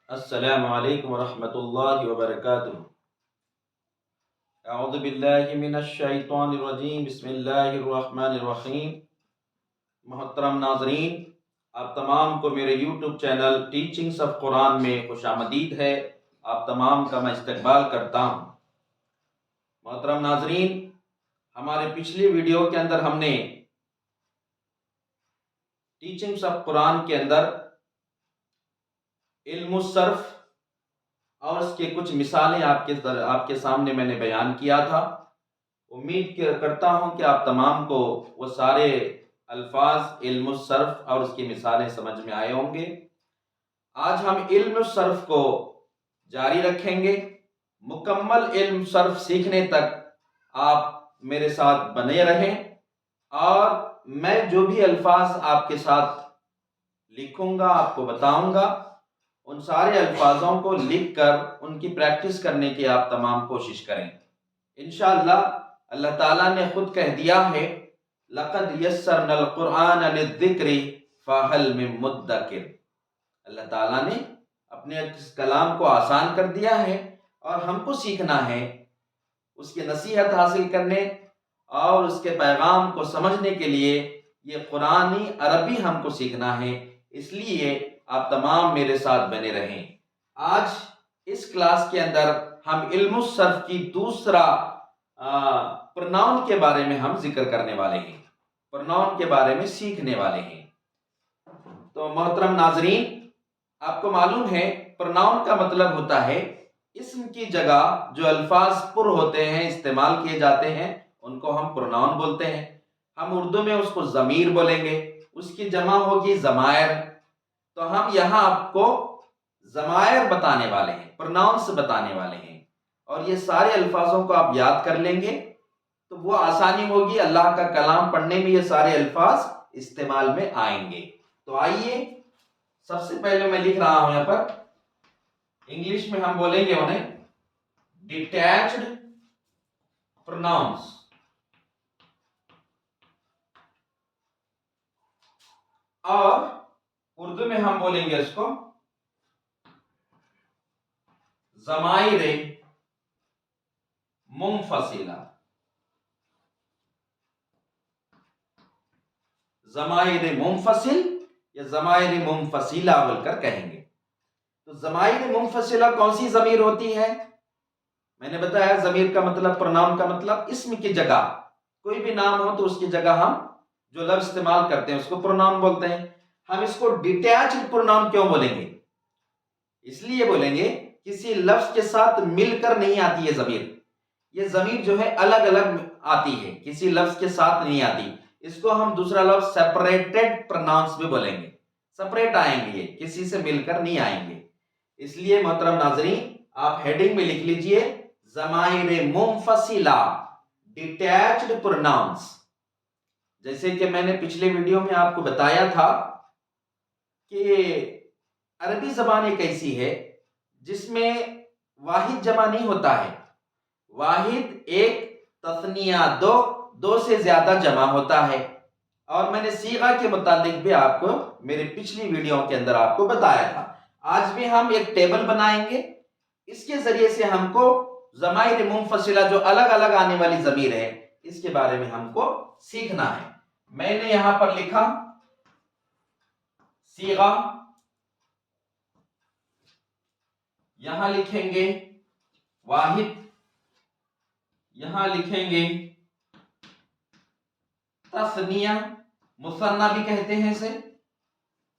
السلام علیکم ورحمۃ اللہ وبرکاتہ۔ اعوذ باللہ من الشیطان الرجیم، بسم اللہ الرحمن الرحیم۔ محترم ناظرین، آپ تمام کو میرے یوٹیوب چینل ٹیچنگز آف قرآن میں خوش آمدید ہے۔ آپ تمام کا میں استقبال کرتا ہوں۔ محترم ناظرین، ہمارے پچھلی ویڈیو کے اندر ہم نے ٹیچنگز آف قرآن کے اندر علم الصرف اور اس کے کچھ مثالیں آپ کے سامنے میں نے بیان کیا تھا۔ امید کرتا ہوں کہ آپ تمام کو وہ سارے الفاظ علم الصرف اور اس کی مثالیں سمجھ میں آئے ہوں گے۔ آج ہم علم الصرف کو جاری رکھیں گے۔ مکمل علم صرف سیکھنے تک آپ میرے ساتھ بنے رہیں، اور میں جو بھی الفاظ آپ کے ساتھ لکھوں گا، آپ کو بتاؤں گا، ان سارے الفاظوں کو لکھ کر ان کی پریکٹس کرنے کی آپ تمام کوشش کریں۔ انشاءاللہ اللہ تعالیٰ نے خود کہہ دیا ہے، لَقَدْ يَسَّرْنَا الْقُرْآنَ لِلذِّكْرِ فَهَلْ مِن مُدَّكِرٍ۔ اللہ تعالیٰ نے اپنے اس کلام کو آسان کر دیا ہے، اور ہم کو سیکھنا ہے، اس کی نصیحت حاصل کرنے اور اس کے پیغام کو سمجھنے کے لیے یہ قرآنی عربی ہم کو سیکھنا ہے۔ اس لیے آپ تمام میرے ساتھ بنے رہیں۔ آج اس کلاس کے اندر ہم علم الصرف کی دوسرا پرناؤن کے بارے میں ہم ذکر کرنے والے ہیں، پرناؤن کے بارے میں سیکھنے والے ہیں۔ تو محترم ناظرین، آپ کو معلوم ہے پرناؤن کا مطلب ہوتا ہے اسم کی جگہ جو الفاظ پر ہوتے ہیں، استعمال کیے جاتے ہیں، ان کو ہم پرناؤن بولتے ہیں۔ ہم اردو میں اس کو ضمیر بولیں گے، اس کی جمع ہوگی ضمائر۔ تو ہم یہاں آپ کو ضمائر بتانے والے ہیں، پرناؤنس بتانے والے ہیں، اور یہ سارے الفاظوں کو آپ یاد کر لیں گے تو وہ آسانی ہوگی، اللہ کا کلام پڑھنے میں یہ سارے الفاظ استعمال میں آئیں گے۔ تو آئیے، سب سے پہلے میں لکھ رہا ہوں یہاں پر، انگلش میں ہم بولیں گے انہیں ڈیٹیچڈ پروناؤنس، اور اردو میں ہم بولیں گے اس کو ضمائر منفصلہ، ضمائر منفصل یا ضمائر منفصلہ بول کر کہیں گے۔ تو ضمائر منفصلہ کون سی ضمیر ہوتی ہے؟ میں نے بتایا ضمیر کا مطلب، پرناؤن کا مطلب اسم کی جگہ کوئی بھی نام ہو تو اس کی جگہ ہم جو لفظ استعمال کرتے ہیں اس کو پرناؤن بولتے ہیں۔ ہم اس کو ڈیٹیچڈ پرناؤن کیوں بولیں گے؟ اس لیے بولیں گے کسی لفظ کے ساتھ مل کر نہیں آتی ہے ضمیر، یہ ضمیر جو ہے الگ الگ آتی ہے، کسی لفظ کے ساتھ نہیں آتی۔ اس کو ہم دوسرا لفظ سیپریٹڈ پرناؤنس بھی بولیں گے، سپریٹ آئیں گے، یہ کسی سے مل کر نہیں آئیں گے۔ اس لیے محترم ناظرین، آپ ہیڈنگ میں لکھ لیجئے ضمائر منفصلہ، ڈیٹیچڈ پرناؤنس۔ جیسے کہ میں نے پچھلے ویڈیو میں آپ کو بتایا تھا کہ عربی زبان ایک ایسی ہے جس میں واحد جمع نہیں ہوتا ہے، واحد ایک، تثنیہ دو، دو سے زیادہ جمع ہوتا ہے۔ اور میں نے صیغہ کے متعلق بھی آپ کو میرے پچھلی ویڈیو کے اندر آپ کو بتایا تھا۔ آج بھی ہم ایک ٹیبل بنائیں گے، اس کے ذریعے سے ہم کو ضمائر منفصلہ جو الگ الگ آنے والی ضمیر ہے اس کے بارے میں ہم کو سیکھنا ہے۔ میں نے یہاں پر لکھا صیغہ، یہاں لکھیں گے واحد، یہاں لکھیں گے تثنیہ، مثنیٰ بھی کہتے ہیں اسے،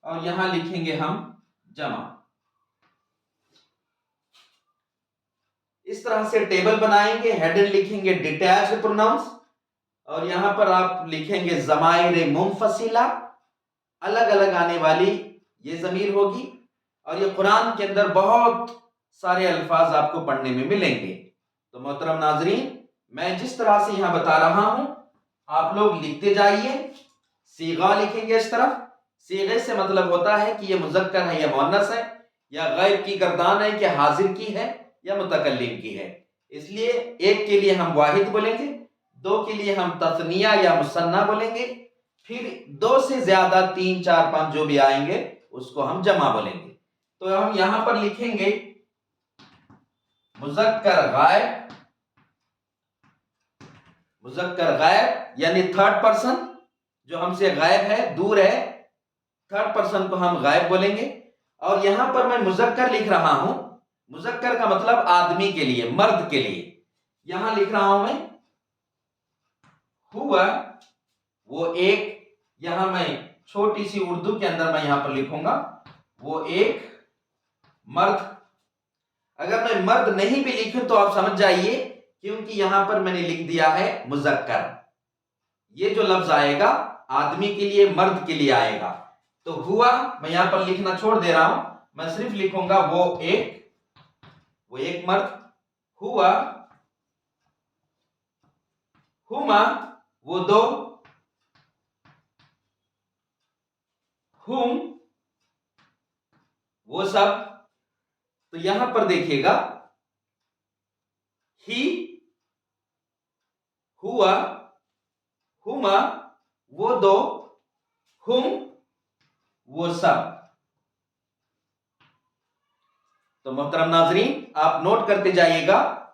اور یہاں لکھیں گے ہم جمع۔ اس طرح سے ٹیبل بنائیں گے، ہیڈر لکھیں گے ڈیٹیچڈ پروناؤنس، اور یہاں پر آپ لکھیں گے ضمائر منفصلہ، الگ الگ آنے والی یہ ضمیر ہوگی۔ اور یہ قرآن کے اندر بہت سارے الفاظ آپ کو پڑھنے میں ملیں گے۔ تو محترم ناظرین، میں جس طرح سے یہاں بتا رہا ہوں آپ لوگ لکھتے جائیے۔ صیغہ لکھیں گے اس طرف، صیغے سے مطلب ہوتا ہے کہ یہ مذکر ہے یا مؤنث ہے، یا غائب کی گردان ہے کہ حاضر کی ہے یا متکلم کی ہے۔ اس لیے ایک کے لیے ہم واحد بولیں گے، دو کے لیے ہم تثنیہ یا مثنیٰ بولیں گے، پھر دو سے زیادہ تین چار پانچ جو بھی آئیں گے اس کو ہم جمع بولیں گے۔ تو ہم یہاں پر لکھیں گے مذکر غائب، مذکر غائب یعنی تھرڈ پرسن جو ہم سے غائب ہے، دور ہے، تھرڈ پرسن کو ہم غائب بولیں گے۔ اور یہاں پر میں مذکر لکھ رہا ہوں، مذکر کا مطلب آدمی کے لیے، مرد کے لیے۔ یہاں لکھ رہا ہوں میں ہوا، وہ ایک، یہاں میں چھوٹی سی اردو کے اندر میں یہاں پر لکھوں گا وہ ایک مرد۔ اگر میں مرد نہیں بھی لکھوں تو آپ سمجھ جائیے، کیونکہ یہاں پر میں نے لکھ دیا ہے مذکر۔ یہ جو لفظ آئے گا آدمی کے لیے، مرد کے لیے آئے گا۔ تو ہوا میں یہاں پر لکھنا چھوڑ دے رہا ہوں، میں صرف لکھوں گا وہ ایک مرد، ہوا، ہما وہ دو، ہم وہ سب۔ تو یہاں پر دیکھیے گا ہی، ہوا، ہما وہ دو، ہم وہ سب۔ تو محترم ناظرین آپ نوٹ کرتے جائیے گا،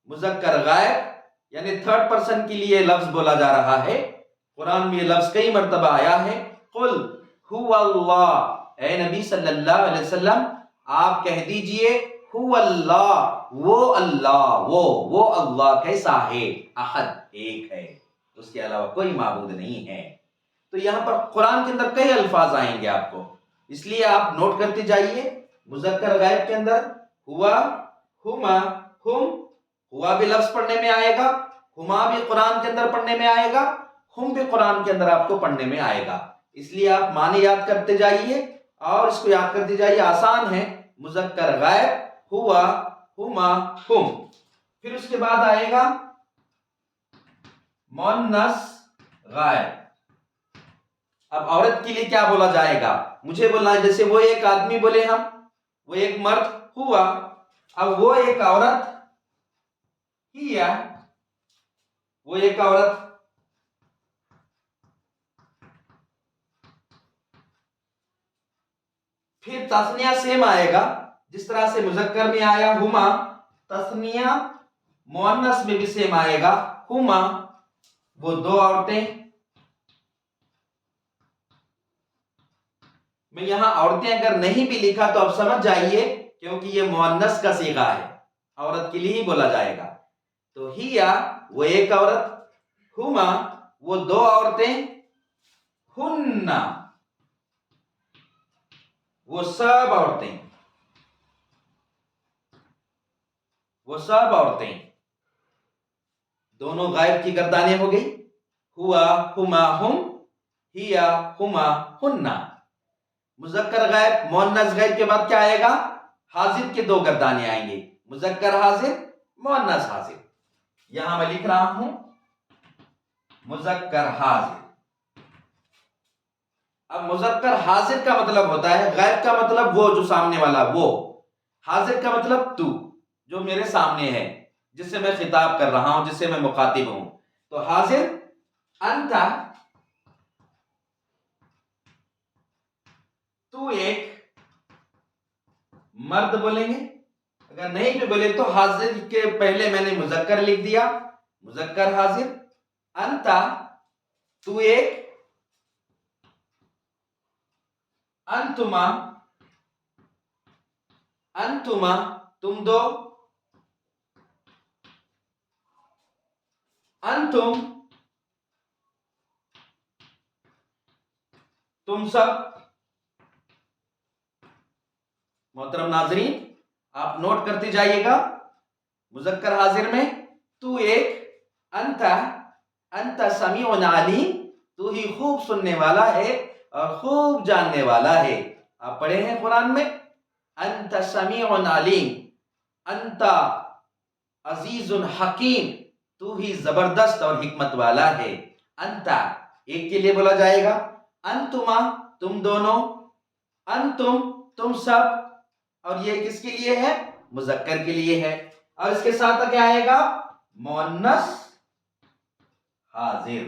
مذکر غائب یعنی تھرڈ پرسن کے لیے لفظ بولا جا رہا ہے۔ قرآن میں یہ لفظ کئی مرتبہ آیا ہے، قل هو اللہ، اے نبی صلی اللہ علیہ وسلم آپ کہہ دیجئے هو اللہ، وہ اللہ، وہ اللہ کیسا ہے؟ احد، ایک ہے، اس کے علاوہ کوئی معبود نہیں ہے۔ تو یہاں پر قرآن کے اندر کئی الفاظ آئیں گے آپ کو، اس لیے آپ نوٹ کرتے جائیے۔ مذکر غائب کے اندر ہوا، ہما، ہم، ہوا بھی لفظ پڑھنے میں آئے گا، ہما بھی قرآن کے اندر پڑھنے میں آئے گا، ہم بھی قرآن کے اندر آپ کو پڑھنے میں آئے گا۔ اس لیے آپ معنی یاد کرتے جائیے اور اس کو یاد کرتے جائیے، آسان ہے۔ مذکر غائب ہوا، ہما، ہم۔ پھر اس کے بعد آئے گا مؤنث غائب۔ اب عورت کے لیے کیا بولا جائے گا؟ مجھے بولنا ہے، جیسے وہ ایک آدمی بولے ہم، وہ ایک مرد ہوا، اب وہ ایک عورت ہی ہے، وہ ایک عورت۔ پھر تثنیہ سیم آئے گا، جس طرح سے مذکر میں آیا ہما، تثنیہ مؤنث میں بھی سیم آئے گا، ہما وہ دو عورتیں۔ میں یہاں عورتیں اگر نہیں بھی لکھا تو آپ سمجھ جائیے، کیونکہ یہ مؤنث کا صیغہ ہے، عورت کے لیے ہی بولا جائے گا۔ تو ہیا وہ ایک عورت، ہما وہ دو عورتیں، ہن وہ سب عورتیں، وہ سب عورتیں۔ دونوں غائب کی گردانیں ہو گئی، ہوا، ہما، ہم، ہیا، ہما، ہن۔ مذکر غائب، مؤنث غائب کے بعد کیا آئے گا؟ حاضر کے دو گردانے آئیں گے، مذکر حاضر، مؤنث حاضر۔ یہاں میں لکھ رہا ہوں مذکر حاضر۔ اب مذکر حاضر کا مطلب ہوتا ہے، غائب کا مطلب وہ جو سامنے والا وہ، حاضر کا مطلب تو جو میرے سامنے ہے، جس سے میں خطاب کر رہا ہوں، جس سے میں مخاطب ہوں۔ تو حاضر انت، تو ایک مرد بولیں گے، اگر نہیں بھی بولے تو حاضر کے پہلے میں نے مذکر لکھ دیا، مذکر حاضر، انت تو ایک، انتما انتما تم دو، انتم تم سب۔ محترم ناظرین آپ نوٹ کرتے جائیے گا، مذکر حاضر میں تو ایک، انت سمیع علیم، تو ہی خوب سننے والا ہے اور خوب جاننے والا ہے۔ آپ پڑھے ہیں قرآن میں، انت سمیع علیم، انت عزیز حکیم، تو ہی زبردست اور حکمت والا ہے۔ انت ایک کے لیے بولا جائے گا، انتما تم دونوں، انتم تم سب، اور یہ کس کے لیے ہے؟ مذکر کے لیے ہے۔ اور اس کے ساتھ کیا آئے گا؟ مؤنث حاضر۔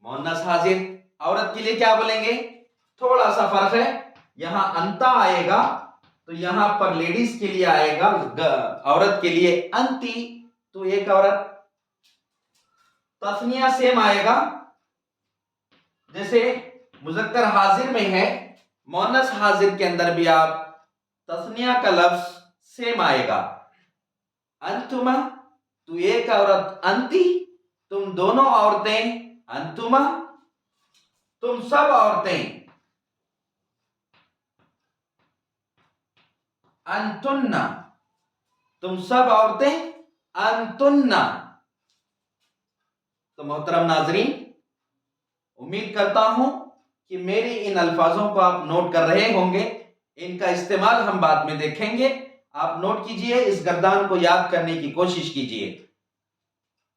مؤنث حاضر، عورت کے لیے کیا بولیں گے؟ تھوڑا سا فرق ہے، یہاں انتا آئے گا تو یہاں پر لیڈیز کے لیے آئے گا، عورت کے لیے انتی، تو ایک عورت۔ تثنیہ سیم آئے گا، جیسے مذکر حاضر میں ہے، مؤنث حاضر کے اندر بھی آپ تثنیہ کا لفظ سیم آئے گا۔ انتما، تو ایک عورت، انتی، تم دونوں عورتیں، انتما، تم سب عورتیں، انتن، تم سب عورتیں، انتن۔ تو محترم ناظرین، امید کرتا ہوں کہ میری ان الفاظوں کو آپ نوٹ کر رہے ہوں گے، ان کا استعمال ہم بعد میں دیکھیں گے۔ آپ نوٹ کیجئے، اس گردان کو یاد کرنے کی کوشش کیجئے۔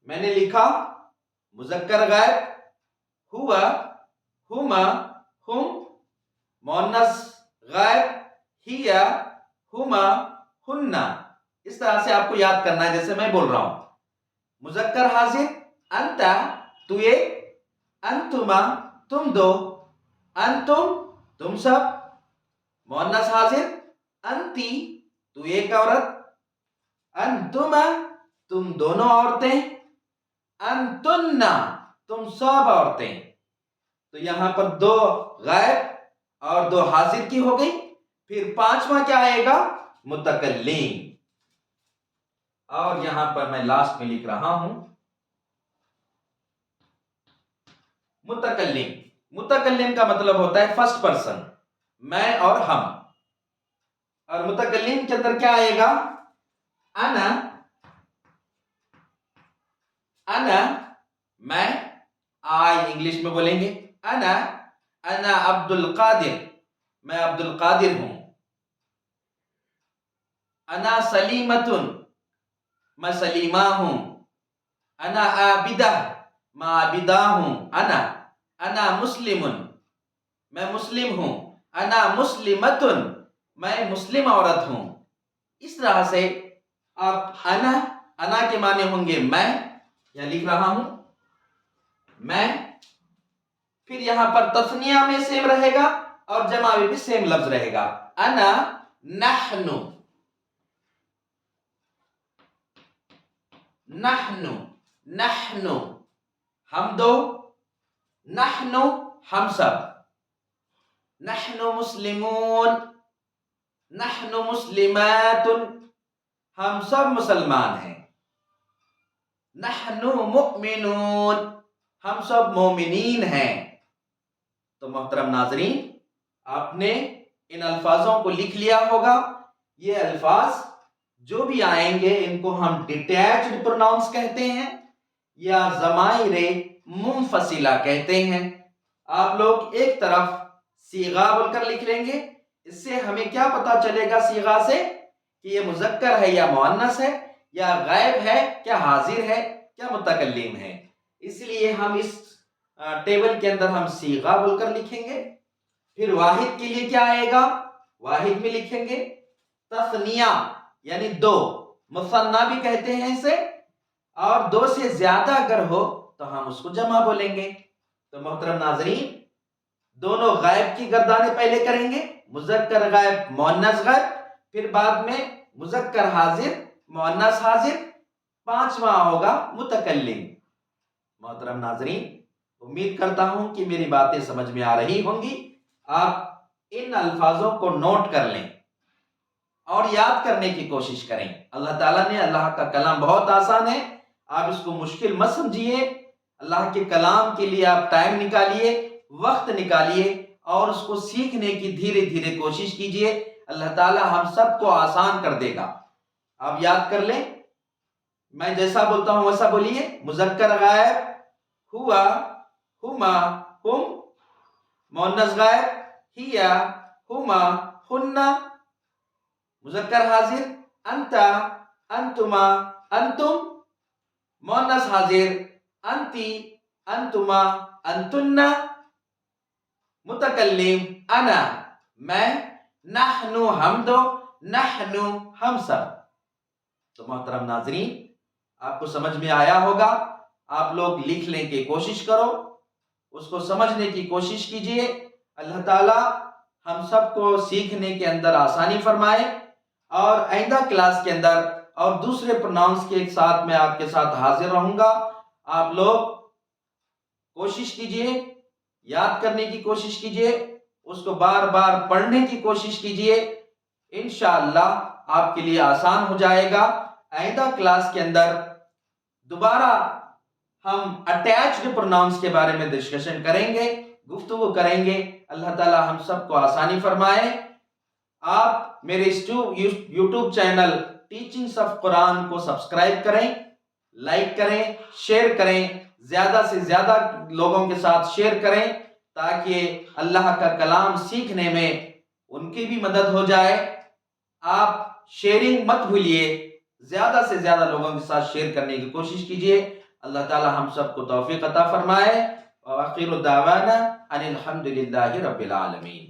میں نے لکھا مذکر غائب ہوا، ہما، ہم، مؤنث غائب ہیا، ہما، ہننا۔ اس طرح سے آپ کو یاد کرنا ہے جیسے میں بول رہا ہوں۔ مذکر حاضر انتا، تو ایک، انتما، تم دو، انتم، تم سب۔ مؤنث حاضر انتی، تو ایک عورت، انتما، تم دونوں عورتیں، انتن، تم سب عورتیں۔ تو یہاں پر دو غائب اور دو حاضر کی ہو گئی۔ پھر پانچواں کیا آئے گا؟ متکلم۔ اور یہاں پر میں لاسٹ میں لکھ رہا ہوں متکلم۔ متکلم کا مطلب ہوتا ہے فرسٹ پرسن، میں اور ہم۔ اور متکلم کے اندر کیا آئے گا؟ انا، انا، میں، آئی انگلش میں بولیں گے، انا، انا عبد القادر، میں عبد القادر ہوں۔ انا سلیمۃ، میں سلیمہ ہوں۔ انا عابدہ، میں عابدہ ہوں۔ انا مسلم، میں مسلم ہوں۔ انا مسلمۃ، میں مسلم عورت ہوں۔ اس طرح سے آپ انا کے معنی ہوں گے میں، یہاں لکھ رہا ہوں میں۔ پھر یہاں پر تثنیہ میں سیم رہے گا اور جمع میں بھی سیم لفظ رہے گا۔ انا، نحن، نحن، نحن، ہم دو، نحن، ہم سب، نحن مسلمون، نحن مسلمات، ہم سب مسلمان ہیں۔ نحن مؤمنون، ہم سب مومنین ہیں۔ تو محترم ناظرین، آپ نے ان الفاظوں کو لکھ لیا ہوگا۔ یہ الفاظ جو بھی آئیں گے ان کو ہم ڈیٹیچڈ پروناؤنس کہتے ہیں یا ضمائر منفصلہ کہتے ہیں۔ آپ لوگ ایک طرف صیغہ بول کر لکھ لیں گے، اس سے ہمیں کیا پتا چلے گا صیغہ سے کہ یہ مذکر ہے یا مؤنث ہے، یا غائب ہے کیا حاضر ہے کیا متکلم ہے۔ اس لیے ہم اس ٹیبل کے اندر ہم صیغہ بول کر لکھیں گے۔ پھر واحد کے لیے کیا آئے گا؟ واحد میں لکھیں گے تثنیہ، یعنی دو، مثنیٰ بھی کہتے ہیں اسے، اور دو سے زیادہ اگر ہو تو ہم اس کو جمع بولیں گے۔ تو محترم ناظرین، دونوں غائب کی گردانیں پہلے کریں گے، مذکر غائب، مؤنث غائب، پھر بعد میں مذکر حاضر، مؤنث حاضر، پانچواں ہوگا متکلم۔ محترم ناظرین، امید کرتا ہوں کہ میری باتیں سمجھ میں آ رہی ہوں گی۔ آپ ان الفاظوں کو نوٹ کر لیں اور یاد کرنے کی کوشش کریں۔ اللہ تعالیٰ نے، اللہ کا کلام بہت آسان ہے، آپ اس کو مشکل مت سمجھیے۔ اللہ کے کلام کے لیے آپ ٹائم نکالیے، وقت نکالیے اور اس کو سیکھنے کی دھیرے دھیرے کوشش کیجیے۔ اللہ تعالیٰ ہم سب کو آسان کر دے گا۔ آپ یاد کر لیں، میں جیسا بولتا ہوں ویسا بولیے۔ مذکر غائب ہوا، ہما، ہم، مؤنث غائب ہیا، ہما، ہننا، مذکر حاضر انتا، انتما، انتم، مؤنث حاضر انتی، انتما، انتن، متکلم انا، میں، نحن، ہم دو، نحن، ہم سب۔ تو محترم ناظرین، آپ کو سمجھ میں آیا ہوگا۔ آپ لوگ لکھنے کی کوشش کرو، اس کو سمجھنے کی کوشش کیجئے۔ اللہ تعالیٰ ہم سب کو سیکھنے کے اندر آسانی فرمائے، اور آئندہ کلاس کے اندر اور دوسرے پروناؤنس کے ساتھ میں آپ کے ساتھ حاضر رہوں گا۔ آپ لوگ کوشش کیجئے، یاد کرنے کی کوشش کیجئے، اس کو بار بار پڑھنے کی کوشش کیجئے، انشاءاللہ آپ کے لیے آسان ہو جائے گا۔ آئندہ کلاس کے اندر دوبارہ ہم اٹیچڈ پروناؤنس کے بارے میں ڈسکشن کریں گے، گفتگو کریں گے۔ اللہ تعالی ہم سب کو آسانی فرمائے۔ آپ میرے اس یوٹیوب چینل ٹیچنگز آف قرآن کو سبسکرائب کریں، لائک کریں، شیئر کریں، زیادہ سے زیادہ لوگوں کے ساتھ شیئر کریں، تاکہ اللہ کا کلام سیکھنے میں ان کی بھی مدد ہو جائے۔ آپ شیئرنگ مت بھولیے، زیادہ سے زیادہ لوگوں کے ساتھ شیئر کرنے کی کوشش کیجیے۔ اللہ تعالی ہم سب کو توفیق عطا فرمائے۔ وآخر دعوانا ان الحمد للہ رب العالمین۔